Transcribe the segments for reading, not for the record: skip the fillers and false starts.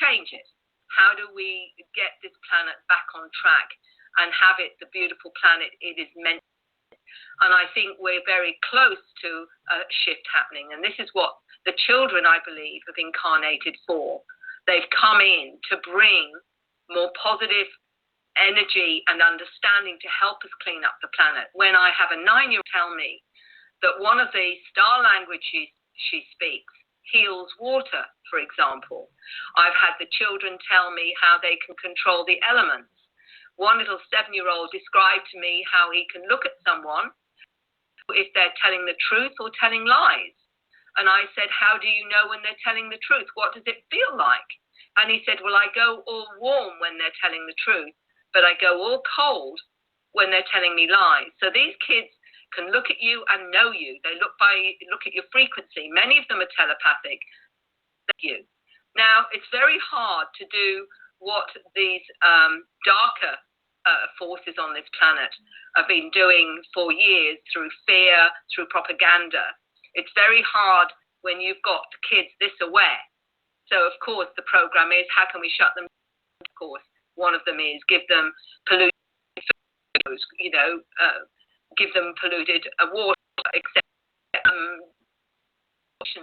change it? How do we get this planet back on track and have it the beautiful planet it is meant to be? And I think we're very close to a shift happening. And this is what the children, I believe, have incarnated for. They've come in to bring more positive energy and understanding to help us clean up the planet. When I have a 9-year-old tell me that one of the star languages she speaks heals water, for example. I've had the children tell me how they can control the elements. One little 7-year-old described to me how he can look at someone if they're telling the truth or telling lies. And I said, how do you know when they're telling the truth? What does it feel like? And he said, well, I go all warm when they're telling the truth, but I go all cold when they're telling me lies. So these kids can look at you and know you. They look at your frequency. Many of them are telepathic. Now, it's very hard to do what these darker forces on this planet have been doing for years through fear, through propaganda. It's very hard when you've got kids this aware. So, of course, the program is, how can we shut them down? Of course, one of them is give them polluted food, give them polluted water, accept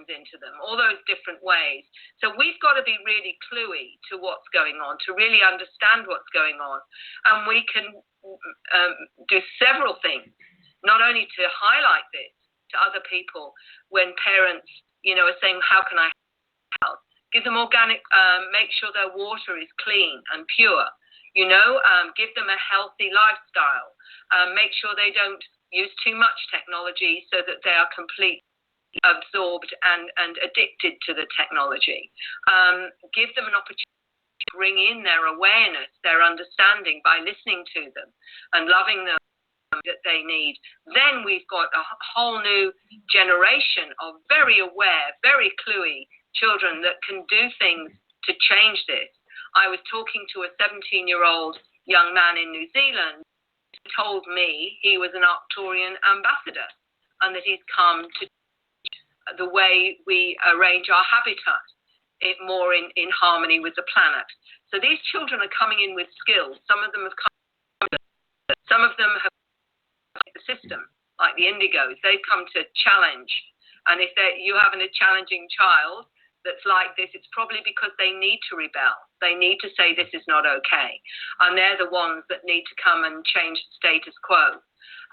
into them, all those different ways. So we've got to be really cluey to what's going on, to really understand what's going on. And we can do several things, not only to highlight this to other people when parents, are saying, how can I help? Give them organic, make sure their water is clean and pure, give them a healthy lifestyle, make sure they don't use too much technology so that they are completely absorbed and addicted to the technology. Give them an opportunity to bring in their awareness, their understanding by listening to them and loving them that they need. Then we've got a whole new generation of very aware, very cluey children that can do things to change this. I was talking to a 17-year-old young man in New Zealand who told me he was an Arcturian ambassador and that he's come to the way we arrange our habitat more in harmony with the planet. So these children are coming in with skills. Some of them have the system, like the indigos. They've come to challenge. And if you're having a challenging child that's like this, it's probably because they need to rebel. They need to say this is not okay. And they're the ones that need to come and change the status quo.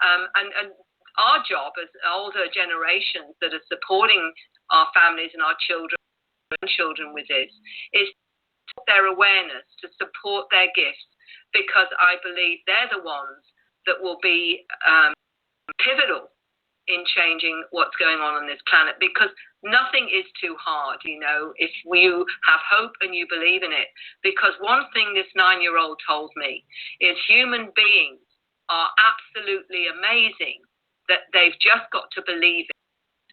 And our job as older generations that are supporting our families and our children with this is their awareness, to support their gifts, because I believe they're the ones that will be pivotal in changing what's going on this planet, because nothing is too hard, if you have hope and you believe in it. Because one thing this 9-year-old told me is human beings are absolutely amazing, that they've just got to believe it,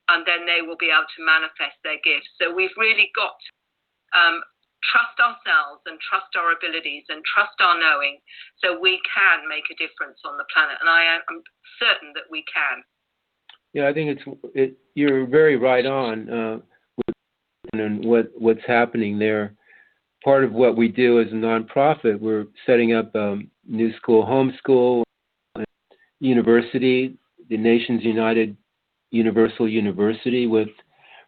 and then they will be able to manifest their gifts. So we've really got to trust ourselves and trust our abilities and trust our knowing, so we can make a difference on the planet. And I am certain that we can. Yeah, I think you're very right on with what's happening there. Part of what we do as a nonprofit, we're setting up new school, homeschool, university, the Nations United Universal University, with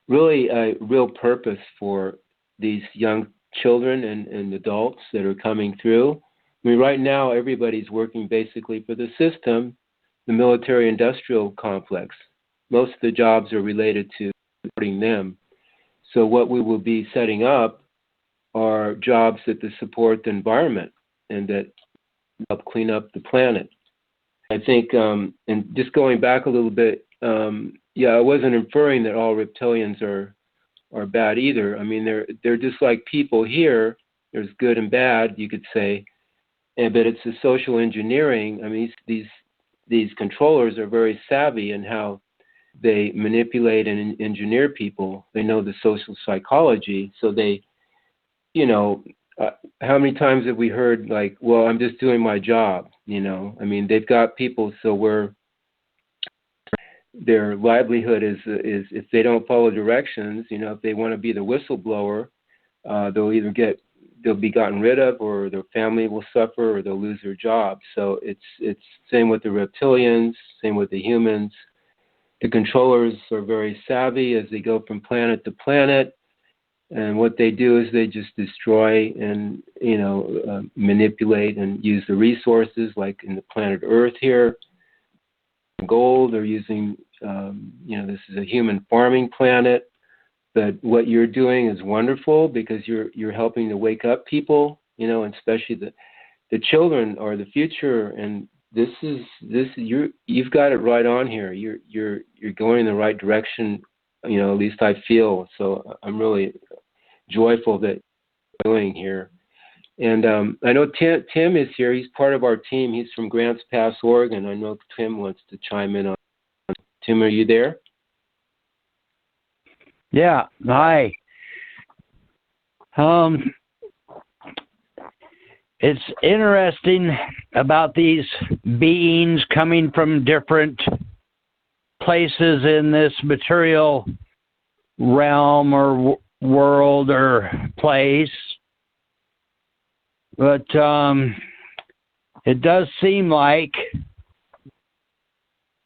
really a real purpose for these young children and adults that are coming through. I mean, right now, everybody's working basically for the system, the military-industrial complex. Most of the jobs are related to supporting them. So what we will be setting up are jobs that support the environment and that help clean up the planet. I think, and just going back a little bit, I wasn't inferring that all reptilians are bad either. I mean, they're just like people here. There's good and bad, you could say, but it's the social engineering. I mean, these controllers are very savvy in how they manipulate and engineer people. They know the social psychology, so they, how many times have we heard, like, well, I'm just doing my job, I mean, they've got people so their livelihood is if they don't follow directions, if they want to be the whistleblower, they'll either get they'll be gotten rid of, or their family will suffer, or they'll lose their job. So it's same with the reptilians, same with the humans. The controllers are very savvy as they go from planet to planet, and what they do is they just destroy and manipulate and use the resources, like in the planet Earth here. Gold, they're using this is a human farming planet. But what you're doing is wonderful, because you're helping to wake up people, and especially the children are the future. And you've got it right on here. You're going in the right direction. At least I feel. So I'm really joyful that you're doing here. And I know Tim is here. He's part of our team. He's from Grants Pass, Oregon. I know Tim wants to chime in on. Tim, are you there? Yeah, hi. It's interesting about these beings coming from different places in this material realm or world or place. But it does seem like,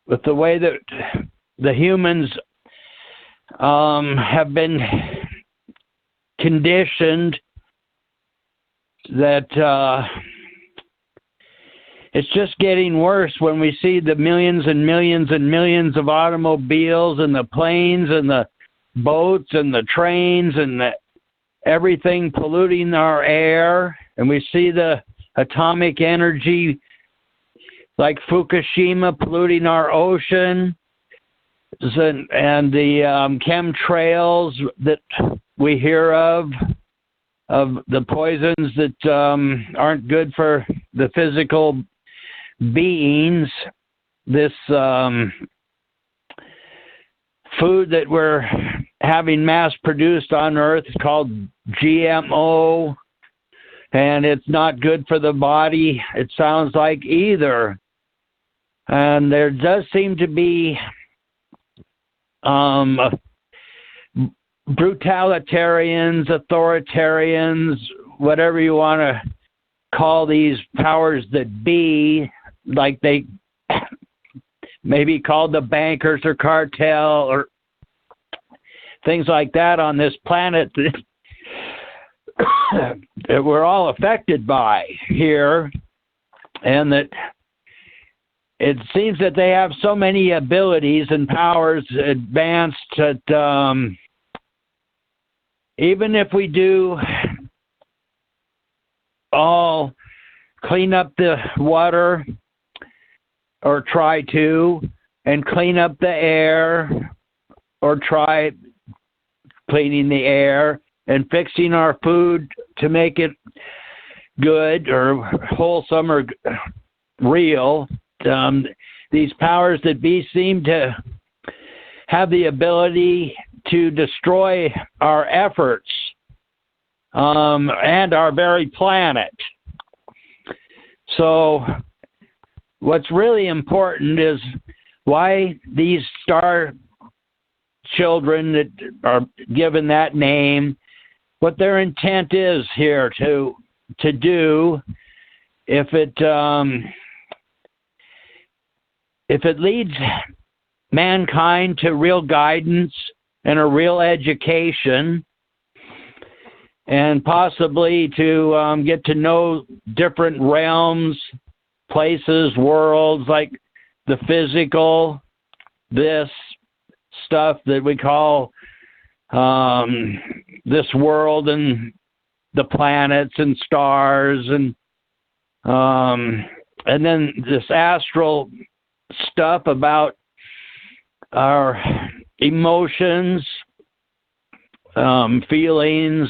with the way that the humans have been conditioned, that it's just getting worse when we see the millions and millions and millions of automobiles and the planes and the boats and the trains and everything polluting our air, and we see the atomic energy like Fukushima polluting our ocean, and the chemtrails that we hear of the poisons that aren't good for the physical beings. This food that we're having mass produced on Earth is called GMO, and it's not good for the body, it sounds like, either. And there does seem to be brutalitarians, authoritarians, whatever you want to call these powers that be, like they may be called the bankers or cartel or things like that on this planet that we're all affected by here, and that it seems that they have so many abilities and powers advanced that even if we do all clean up the water, or try to, and clean up the air, or try cleaning the air, and fixing our food to make it good or wholesome or real, these powers that be seem to have the ability to destroy our efforts and our very planet. So what's really important is why these star children that are given that name, what their intent is here to do, if it leads mankind to real guidance and a real education, and possibly to get to know different realms, places, worlds, like the physical, this stuff that we call this world, and the planets and stars, and then this astral stuff about our emotions, feelings,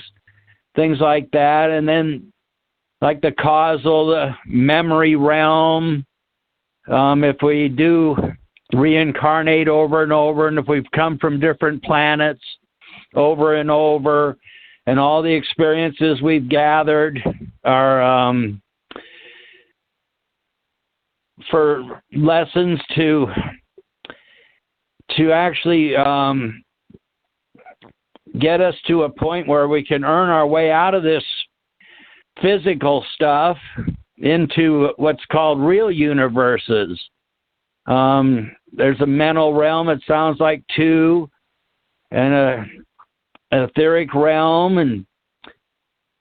things like that, and then like the causal, the memory realm. If we do reincarnate over and over, and if we've come from different planets over and over, and all the experiences we've gathered are for lessons to actually get us to a point where we can earn our way out of this physical stuff into what's called real universes. There's a mental realm, it sounds like, too, and an etheric realm. And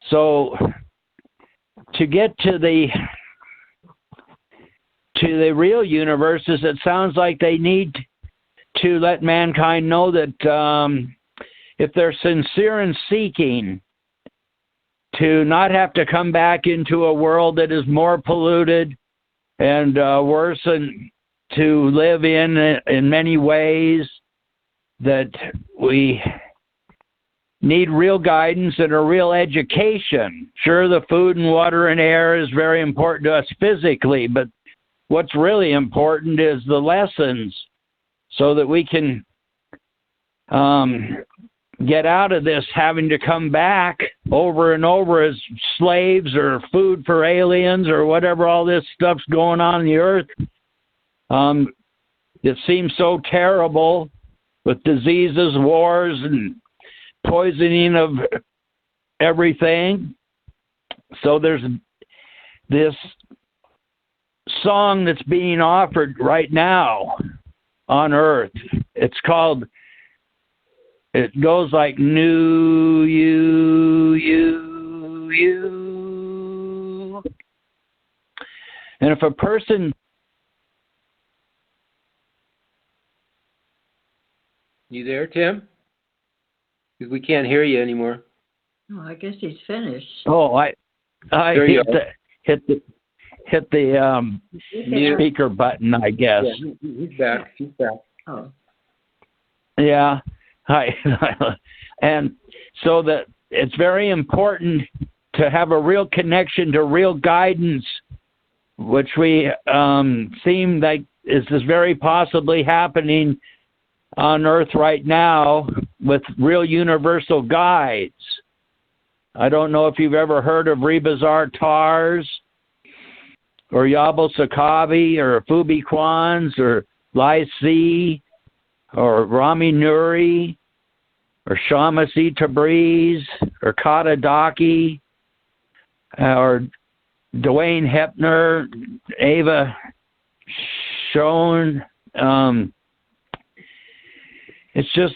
so to get to the real universes, it sounds like they need to let mankind know that if they're sincere in seeking, to not have to come back into a world that is more polluted and worse, and to live in many ways, that we need real guidance and a real education. Sure, the food and water and air is very important to us physically, but what's really important is the lessons, so that we can get out of this having to come back over and over as slaves or food for aliens or whatever all this stuff's going on in the earth. It seems so terrible with diseases, wars, and poisoning of everything. So there's this song that's being offered right now on earth. It's called, it goes like, new you. And if a person... You there, Tim? Because we can't hear you anymore. Oh, I guess he's finished. Oh, I hit the speaker button, I guess. Yeah, he's back. He's back. Oh. Yeah. Hi. And so that it's very important to have a real connection to real guidance, which we seem like is very possibly happening on Earth right now with real universal guides. I don't know if you've ever heard of Rebazar Tars or Yabal Sakabi or Fubi Kwans or Lai Si or Rami Nuri or Shamasi Tabriz or Kata Daki or Dwayne Hepner, Ava Schoen. It's just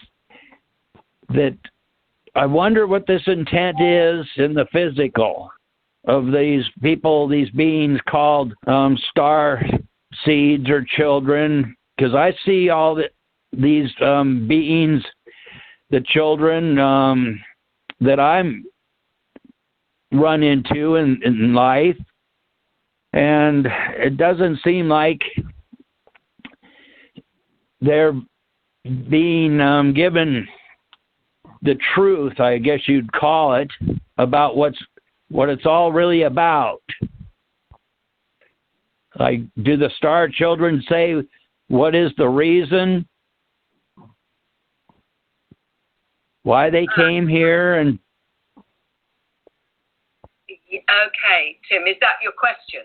that I wonder what this intent is in the physical of these people, these beings called star seeds or children, because I see all these beings, the children that I'm run into in life, and it doesn't seem like they're being given the truth, I guess you'd call it, about what it's all really about. Like, do the star children say what is the reason why they came here? And okay, Tim, is that your question?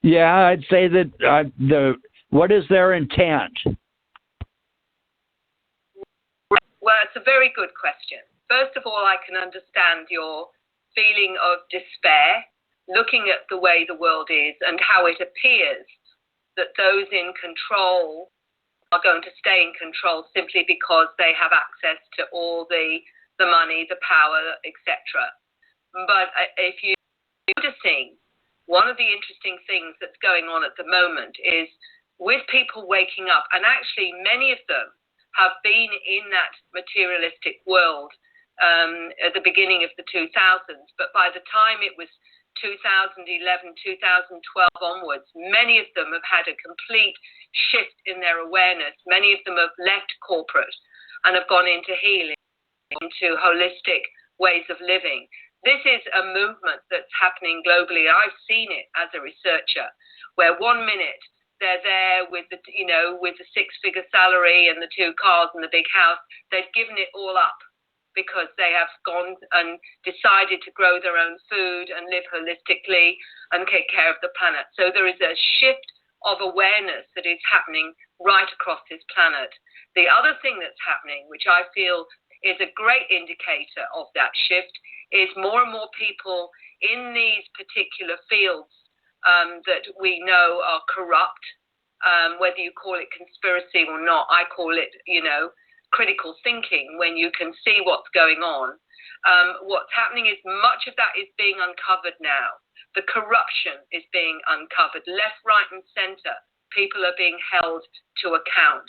yeah, I'd say that what is their intent? Well, it's a very good question. First of all, I can understand your feeling of despair, looking at the way the world is and how it appears that those in control are going to stay in control simply because they have access to all the money, the power, etc. But if you're noticing, one of the interesting things that's going on at the moment is with people waking up, and actually many of them have been in that materialistic world at the beginning of the 2000s, but by the time it was 2011, 2012 onwards, many of them have had a complete shift in their awareness. Many of them have left corporate and have gone into healing, into holistic ways of living. This is a movement that's happening globally. I've seen it as a researcher, where 1 minute they're there with the, with the six-figure salary and the 2 cars and the big house. They've given it all up because they have gone and decided to grow their own food and live holistically and take care of the planet. So there is a shift of awareness that is happening right across this planet. The other thing that's happening, which I feel is a great indicator of that shift, is more and more people in these particular fields that we know are corrupt, whether you call it conspiracy or not, I call it, critical thinking, when you can see what's going on. What's happening is much of that is being uncovered now. The corruption is being uncovered, left, right, and center. People are being held to account.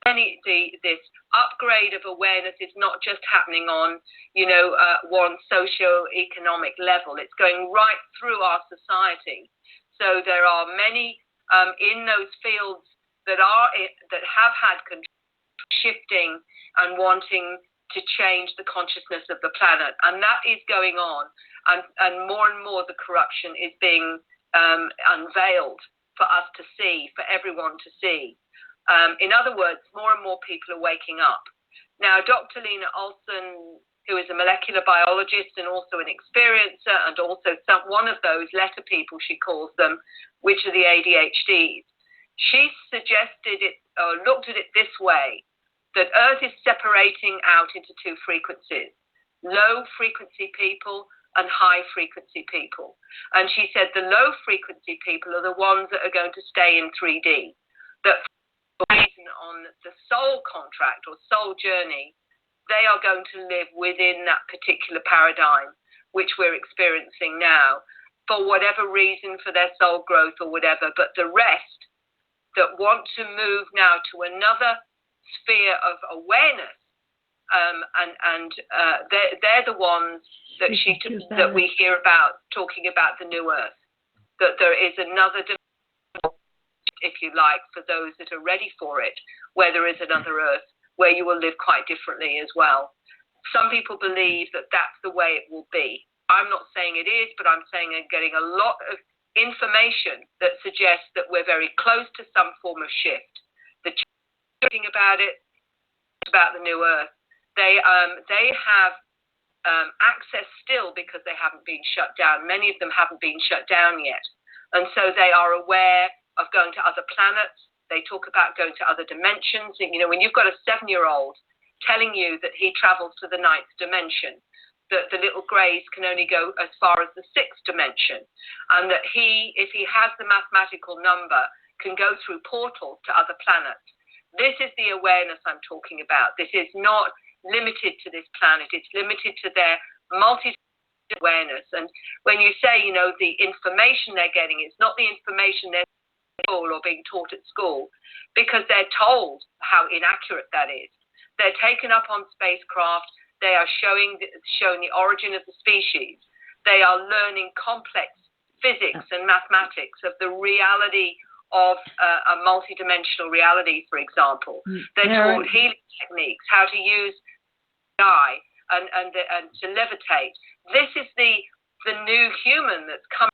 This upgrade of awareness is not just happening on, one socio-economic level. It's going right through our society. So there are many in those fields that have had shifting and wanting to change the consciousness of the planet, and that is going on. And more the corruption is being unveiled for us to see, for everyone to see. In other words, more and more people are waking up. Now, Dr. Lina Olson, who is a molecular biologist and also an experiencer, and also one of those letter people, she calls them, which are the ADHDs, she suggested it, or looked at it this way, that Earth is separating out into two frequencies, low frequency people and high frequency people. And she said the low frequency people are the ones that are going to stay in 3D, that on the soul contract or soul journey, they are going to live within that particular paradigm, which we're experiencing now, for whatever reason, for their soul growth or whatever. But the rest that want to move now to another sphere of awareness, they're the ones that that we hear about, talking about the new Earth, that there is another dimension, if you like, for those that are ready for it, where there is another Earth, where you will live quite differently as well. Some people believe that that's the way it will be. I'm not saying it is, but I'm saying I'm getting a lot of information that suggests that we're very close to some form of shift. The talking about it, about the new Earth, they have access still because they haven't been shut down. Many of them haven't been shut down yet. And so they are aware of going to other planets. They talk about going to other dimensions. When you've got a 7-year-old telling you that he travels to the 9th dimension, that the little greys can only go as far as the 6th dimension, and that he, if he has the mathematical number, can go through portals to other planets. This is the awareness I'm talking about. This is not limited to this planet. It's limited to their multi-awareness. And when you say, the information they're getting, it's not the information they're or being taught at school, because they're told how inaccurate that is. They're taken up on spacecraft. They are showing the origin of the species. They are learning complex physics and mathematics of the reality of a multidimensional reality, for example. They're taught healing techniques, how to use AI and to levitate. This is the new human that's coming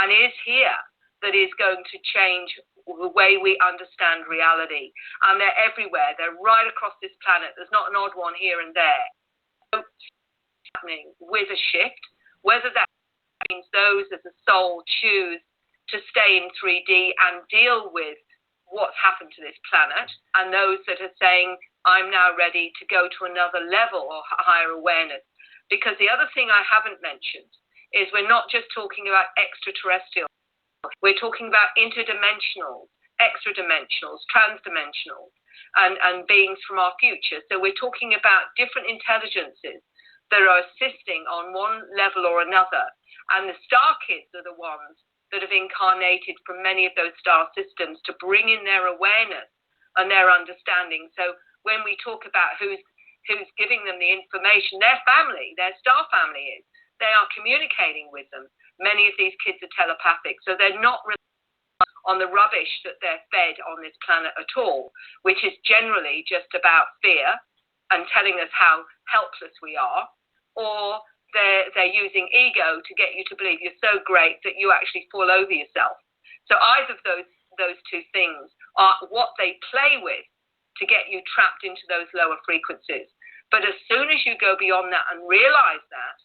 and is here, that is going to change the way we understand reality. And they're everywhere. They're right across this planet. There's not an odd one here and there. So happening with a shift, whether that means those as a soul choose to stay in 3D and deal with what's happened to this planet, and those that are saying, I'm now ready to go to another level or higher awareness. Because the other thing I haven't mentioned is we're not just talking about extraterrestrial. We're talking about interdimensionals, extra-dimensionals, trans-dimensionals, and beings from our future. So we're talking about different intelligences that are assisting on one level or another. And the star kids are the ones that have incarnated from many of those star systems to bring in their awareness and their understanding. So when we talk about who's giving them the information, their family, their star family is. They are communicating with them. Many of these kids are telepathic, so they're not relying on the rubbish that they're fed on this planet at all, which is generally just about fear and telling us how helpless we are, or they're using ego to get you to believe you're so great that you actually fall over yourself. So either of those two things are what they play with to get you trapped into those lower frequencies. But as soon as you go beyond that and realize that,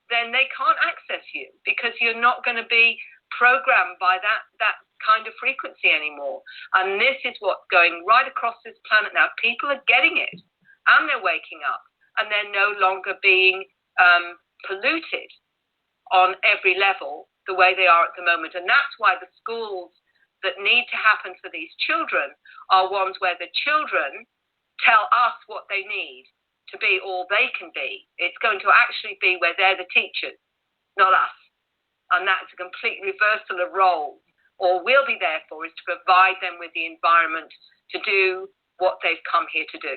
then they can't access you, because you're not going to be programmed by that kind of frequency anymore. And this is what's going right across this planet now. People are getting it, and they're waking up, and they're no longer being polluted on every level the way they are at the moment. And that's why the schools that need to happen for these children are ones where the children tell us what they need to be all they can be. It's going to actually be where they're the teachers, not us. And that's a complete reversal of roles. All we'll be there for is to provide them with the environment to do what they've come here to do.